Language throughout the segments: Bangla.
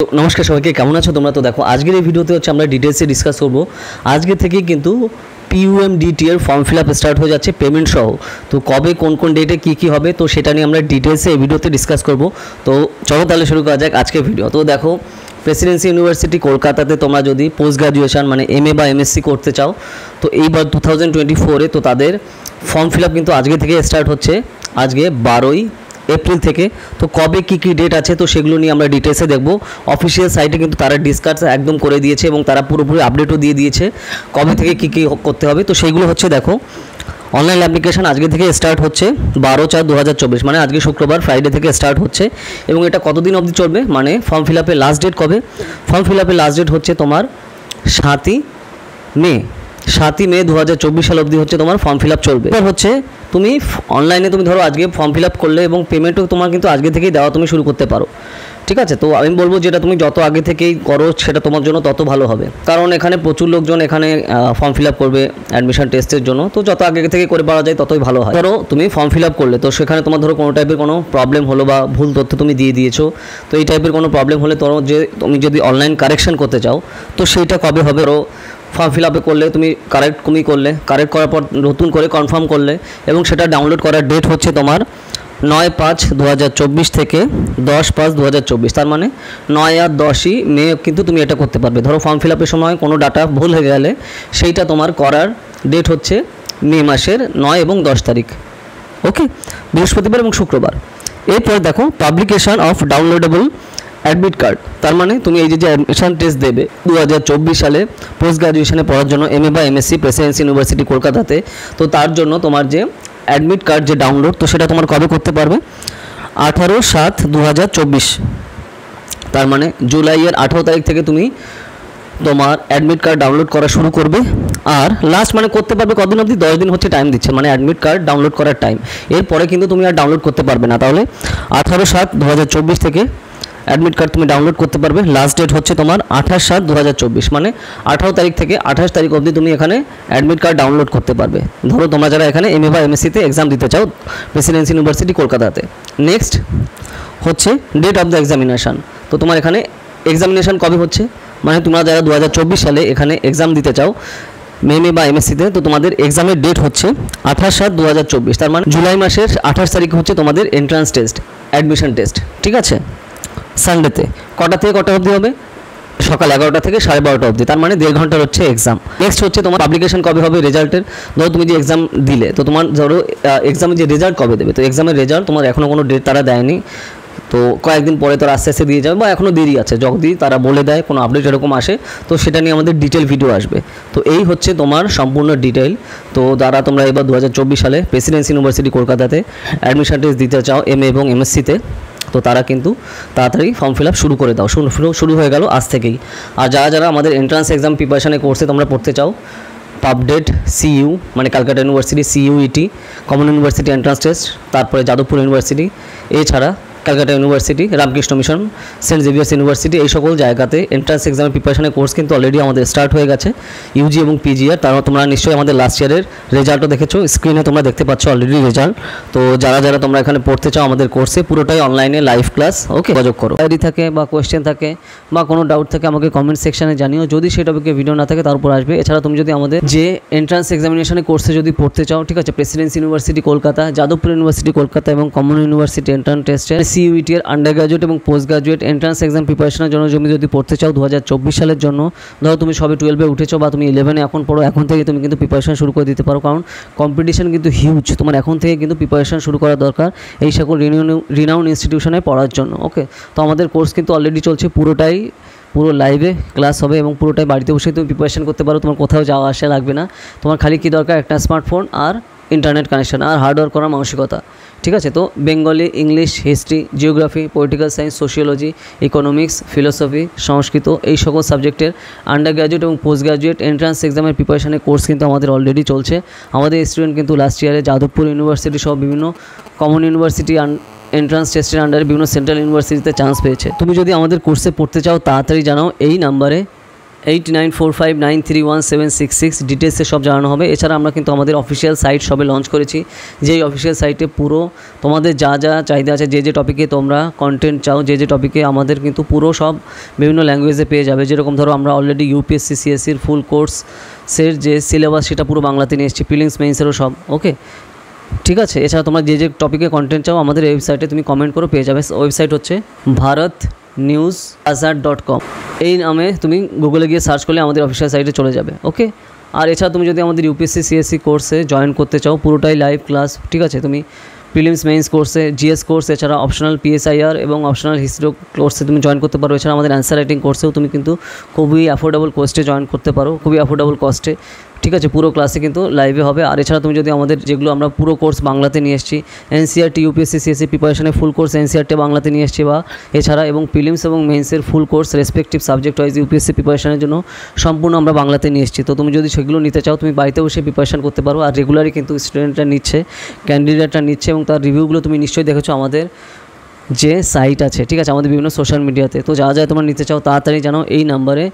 তো নমস্কার সবাইকে, কেমন আছো তোমরা? তো দেখো আজকের এই ভিডিওতে হচ্ছে আমরা ডিটেলসে ডিসকাস করব। আজকে থেকে কিন্তু পিইউএমডিটি এর ফর্ম ফিল আপ স্টার্ট হয়ে যাচ্ছে পেমেন্ট সহ। তো কবে কোন কোন ডেটে কী হবে তো সেটা নিয়ে আমরা ডিটেলসে এই ভিডিওতে ডিসকাস করব। তো চলো তাহলে শুরু করা যাক আজকের ভিডিও। তো দেখো, প্রেসিডেন্সি ইউনিভার্সিটি কলকাতাতে তোমরা যদি পোস্ট গ্রাজুয়েশন মানে এমএ বা এমএসসি করতে চাও তো এইবার 2024-এ তো তাদের ফর্ম ফিল আপ কিন্তু আজকে থেকে স্টার্ট হচ্ছে, আজকে 12ই এপ্রিল থেকে। তো কবে কী ডেট আছে তো সেগুলো নিয়ে আমরা ডিটেলসে দেখব। অফিসিয়াল সাইটে কিন্তু তারা ডিসকাস একদম করে দিয়েছে এবং তারা পুরোপুরি আপডেটও দিয়ে দিয়েছে কবে থেকে কী করতে হবে। তো সেইগুলো হচ্ছে দেখো, অনলাইন অ্যাপ্লিকেশান আজকে থেকে স্টার্ট হচ্ছে 12/4/2024, মানে আজকে শুক্রবার ফ্রাইডে থেকে স্টার্ট হচ্ছে। এবং এটা কতদিন অবধি চলবে, মানে ফর্ম ফিল আপের লাস্ট ডেট কবে? ফর্ম ফিল আপের লাস্ট ডেট হচ্ছে তোমার 7ই মে 2024 সাল অবধি হচ্ছে তোমার ফর্ম ফিল আপ চলবে। এবার হচ্ছে তুমি অনলাইনে তুমি ধরো আজকে ফর্ম ফিল আপ করলে এবং পেমেন্টও তোমার কিন্তু আজকে থেকেই দেওয়া তুমি শুরু করতে পারো, ঠিক আছে? তো আমি বলবো যেটা তুমি যত আগে থেকেই করো সেটা তোমার জন্য তত ভালো হবে, কারণ এখানে প্রচুর লোকজন এখানে ফর্ম ফিল আপ করবে অ্যাডমিশন টেস্টের জন্য। তো যত আগে থেকে করে পাওয়া যায় ততই ভালো হয়। ধরো তুমি ফর্ম ফিল আপ করলে তো সেখানে তোমার ধরো কোনো টাইপের কোনো প্রবলেম হলো বা ভুল তথ্য তুমি দিয়ে দিয়েছো, তো এই টাইপের কোনো প্রবলেম হলে ধরো যে তুমি যদি অনলাইন কারেকশন করতে চাও তো সেইটা কবে হবে? ধরো ফর্ম ফিল আপে করলে তুমি কারেক্ট করার পর নতুন করে কনফার্ম করলে এবং সেটা ডাউনলোড করার ডেট হচ্ছে তোমার 9/5/2024 থেকে 10/5/2024, তার মানে 9 আর 10ই মে কিন্তু তুমি এটা করতে পারবে। ধরো ফর্ম ফিল আপের সময় কোনো ডাটা ভুল হয়ে গেলে সেইটা তোমার করার ডেট হচ্ছে মে মাসের 9 এবং 10 তারিখ, ওকে, বৃহস্পতিবার এবং শুক্রবার। এরপর দেখো, publication of downloadable admit card, তার মানে তুমি এই যে অ্যাডমিশন টেস্ট দেবে 2024 সালে পোস্ট গ্রাজুয়েশনে পড়ার জন্য এমএ বা এমএসসি প্রেসিডেন্সি ইউনিভার্সিটি কলকাতাতে, তো তার জন্য তোমার যে অ্যাডমিট কার্ড যে ডাউনলোড তো সেটা তোমার কবে করতে পারবে? 18/7/2024, তার মানে জুলাইয়ের 18 তারিখ থেকে তুমি তোমার অ্যাডমিট কার্ড ডাউনলোড করা শুরু করবে। আর লাস্ট মানে করতে পারবে কতদিন অবধি? 10 দিন হচ্ছে টাইম দিচ্ছে, মানে অ্যাডমিট কার্ড ডাউনলোড করার টাইম। এরপরে কিন্তু তুমি আর ডাউনলোড করতে পারবে না। তাহলে 18/7/2024 থেকে অ্যাডমিট কার্ড তুমি ডাউনলোড করতে পারবে। লাস্ট ডেট হচ্ছে তোমার 28/7/2024, মানে 18 তারিখ থেকে 28 তারিখ অবধি তুমি এখানে অ্যাডমিট কার্ড ডাউনলোড করতে পারবে। ধরো তোমরা যারা এখানে এমএ বা এমএসসিতে এক্সাম দিতে চাও প্রেসিডেন্সি ইউনিভার্সিটি কলকাতাতে। নেক্সট হচ্ছে ডেট অফ দ্য এক্সামিনেশান। তো তোমার এখানে এক্সামিনেশান কবে হচ্ছে, মানে তোমরা যারা 2024 সালে এখানে এক্সাম দিতে চাও এমএ বা এমএসসিতে, তো তোমাদের এক্সামের ডেট হচ্ছে 28/7/2024, তার মানে জুলাই মাসের 28 তারিখ হচ্ছে তোমাদের এন্ট্রান্স টেস্ট, অ্যাডমিশন টেস্ট, ঠিক আছে? সানডেতে কটা থেকে কটা অবধি হবে? সকাল 11টা থেকে 12:30 অবধি, তার মানে 1.5 ঘন্টার হচ্ছে এক্সাম। নেক্সট হচ্ছে তোমার পাবলিকেশন কবে হবে রেজাল্টের। ধরো তুমি যে এক্সাম দিলে তো তোমার ধরো এক্সামের যে রেজাল্ট কবে দেবে, তো এক্সামের রেজাল্ট তোমার এখনও কোনো ডেট তারা দেয়নি, তো কয়েকদিন পরে তারা আস্তে আস্তে দিয়ে যাবে বা এখনও দেরি আছে। যদি তারা বলে দেয় কোনো আপডেট এরকম আসে তো সেটা নিয়ে আমাদের ডিটেল ভিডিও আসবে। তো এই হচ্ছে তোমার সম্পূর্ণ ডিটেল। তো যারা তোমরা এবার 2024 সালে প্রেসিডেন্সি ইউনিভার্সিটি কলকাতাতে অ্যাডমিশন টেস্ট দিতে চাও এমএ এবং এমএসসিতে, তো তারা কিন্তু তাড়াতাড়ি ফর্ম ফিল আপ শুরু করে দাও। শুরু হয়ে গেল আজ থেকেই। আর যারা আমাদের এন্ট্রান্স এক্সাম প্রিপারেশনের কোর্সে তোমরা পড়তে চাও, পাবডেট সিইউ মানে Calcutta University, CUET Common University Entrance Test, তারপরে যাদবপুর ইউনিভার্সিটি, এছাড়া Calcutta University, Ramakrishna Mission, Saint Xavier's University, এই সকল জায়গাতে এন্ট্রান্স এক্সামের প্রিপারেশনের কোর্স কিন্তু অলরেডি আমাদের স্টার্ট হয়ে গেছে, ইউজি এবং পিজিআর। তারপর তোমরা নিশ্চয়ই আমাদের লাস্ট ইয়ারের রেজাল্টও দেখেছো, স্ক্রিনে তোমরা দেখতে পাচ্ছ অলরেডি রেজাল্ট। তো যারা তোমরা এখানে পড়তে চাও আমাদের কোর্সে, পুরোটাই অনলাইনে লাইভ ক্লাস, ওকে, যোগাযোগ করো। আইডি থাকে বা কোয়েশ্চেন থাকে বা কোনো ডাউট থাকে আমাকে কমেন্ট সেকশনে জানিও। যদি সেই টপিকে ভিডিও না থাকে তার উপর আসবে। এছাড়া তুমি যদি আমাদের যে এন্ট্রান্স এক্সামিনেশনের কোর্সে যদি পড়তে চাও, ঠিক আছে, Presidency university Kolkata, Jadavpur university Kolkata এবং কমন ইউনিভার্সিটি এন্ট্রান্স টেস্টে সিইউইটি এর আন্ডার গ্রাজুয়েট এবং পোস্ট গ্রাজুয়েট এন্ট্রান্স এক্সাম প্রিপারেশনের জন্য যদি পড়তে চাও 2024 সালের জন্য, ধরো তুমি সবে 12-এ উঠেছো বা তুমি 11-এ এখন পড়ো, এখন থেকে তুমি কিন্তু প্রিপারেশন শুরু করে দিতে পারো, কারণ কম্পিটিশন কিন্তু হিউজ। তোমার এখন থেকে কিন্তু প্রিপারেশন শুরু করা দরকার এই সকল রিনাউন্ড ইনস্টিটিউশনে পড়ার জন্য, ওকে। তো আমাদের কোর্স কিন্তু অলরেডি চলছে, পুরো লাইভে ক্লাস হবে এবং পুরোটাই বাড়িতে বসে তুমি প্রিপারেশন করতে পারো। তোমার কোথাও যাওয়া আসা লাগবে না। তোমার খালি কী দরকার? একটা স্মার্টফোন আর ইন্টারনেট কানেকশন আর হার্ডওয়ার্ক করার মানসিকতা, ঠিক আছে? তো Bengali, English, history, geography, political science, sociology, economics, philosophy, সংস্কৃত, এই সকল সাবজেক্টের আন্ডার গ্র্যাজুয়েট এবং পোস্ট গ্র্যাজুয়েট এন্ট্রান্স এক্সামের প্রিপারেশনের কোর্স কিন্তু আমাদের অলরেডি চলছে। আমাদের স্টুডেন্ট কিন্তু লাস্ট ইয়ারে যাদবপুর ইউনিভার্সিটি সহ বিভিন্ন কমন ইউনিভার্সিটি এন্ট্রান্স টেস্টের আন্ডারে বিভিন্ন সেন্ট্রাল ইউনিভার্সিটিতে চান্স পেয়েছে। তুমি যদি আমাদের কোর্সে পড়তে চাও তাড়াতাড়ি জানাও এই নাম্বারে 8945931766 ডিটেলসে সব জানানো হবে। এছাড়া আমরা কিন্তু আমাদের অফিসিয়াল সাইট সবে লঞ্চ করেছি, যেই অফিসিয়াল সাইটে পুরো তোমাদের যা যা চাহিদা আছে, যে টপিকে তোমরা কন্টেন্ট চাও, যে টপিকে আমাদের কিন্তু পুরো সব বিভিন্ন ল্যাঙ্গুয়েজে পেয়ে যাবে। যেরকম ধরো আমরা অলরেডি ইউপিএসসি সিএসসির ফুল কোর্সের যে সিলেবাস সেটা পুরো বাংলাতে নিয়ে এসেছি, প্রিলিমস মেইনসেরও সব। ওকে, ঠিক আছে। এছাড়া তোমরা যে টপিকে কন্টেন্ট চাও আমাদের ওয়েবসাইটে তুমি কমেন্ট করে পেয়ে যাবে। ওয়েবসাইট হচ্ছে bharatnewsazad.com। এই নামে তুমি গুগলে গিয়ে সার্চ করলে আমাদের অফিসিয়াল সাইটে চলে যাবে। ওকে, আর এছাড়া তুমি যদি আমাদের ইউপিএসসি সিএসসি কোর্সে জয়েন করতে চাও, পুরোটাই লাইভ ক্লাস, ঠিক আছে। তুমি প্রিলিমস মেইনস কোর্সে, জিএস কোর্স, এছাড়া অপশনাল পিএসআইআর এবং অপশনাল হিস্ট্রি কোর্সে তুমি জয়েন করতে পারো। এছাড়া আমাদের অ্যান্সার রাইটিং কোর্সেও তুমি কিন্তু খুবই অ্যাফোর্ডেবল কস্টে জয়েন করতে পারো, খুবই অ্যাফোর্ডেবল কস্টে, ঠিক আছে। পুরো ক্লাসে কিন্তু লাইভে হবে। আর এছাড়া তুমি যদি আমাদের যেগুলো আমরা পুরো কোর্স বাংলাতে নিয়ে এসেছি, এনসিআরটি ইউপিএসসি সিএসসি প্রিপারেশনের ফুল কোর্স এনসিআরটি বাংলাতে নিয়ে এসেছি, বা এছাড়া এবং প্রিলিমস এবং মেইনসের full course respective subject wise UPSC প্রিপারেশনের জন্য সম্পূর্ণ আমরা বাংলাতে নিয়ে এসেছি। তো তুমি যদি সেগুলো নিতে চাও তুমি বাড়িতে বসে প্রিপারেশন করতে পারো। আর রেগুলারই কিন্তু স্টুডেন্টরা নিচ্ছে, ক্যান্ডিডেটরা নিচ্ছে, এবং তার রিভিউগুলো তুমি নিশ্চয়ই দেখেছো আমাদের যে সাইট আছে, ঠিক আছে, আমাদের বিভিন্ন সোশ্যাল মিডিয়াতে। তো যা তোমরা নিতে চাও তাড়াতাড়ি জানাও এই নাম্বারে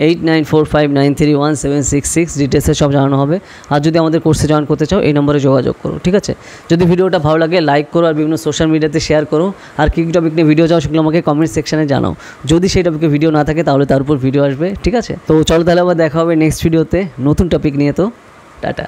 8945931766, ডিটেলসে সব জানানো হবে। আর যদি আমাদের কোর্সে জয়েন করতে চাও এই নম্বরে যোগাযোগ করো, ঠিক আছে। যদি ভিডিওটা ভালো লাগে লাইক করো, আর বিভিন্ন সোশ্যাল মিডিয়াতে শেয়ার করো। আর কী টপিক নিয়ে ভিডিও চাও সেগুলো আমাকে কমেন্ট সেকশানে জানাও। যদি সেই টপিকে ভিডিও না থাকে তাহলে তার উপর ভিডিও আসবে, ঠিক আছে। তো চলো তাহলে আবার দেখা হবে নেক্সট ভিডিওতে নতুন টপিক নিয়ে। তো টাটা।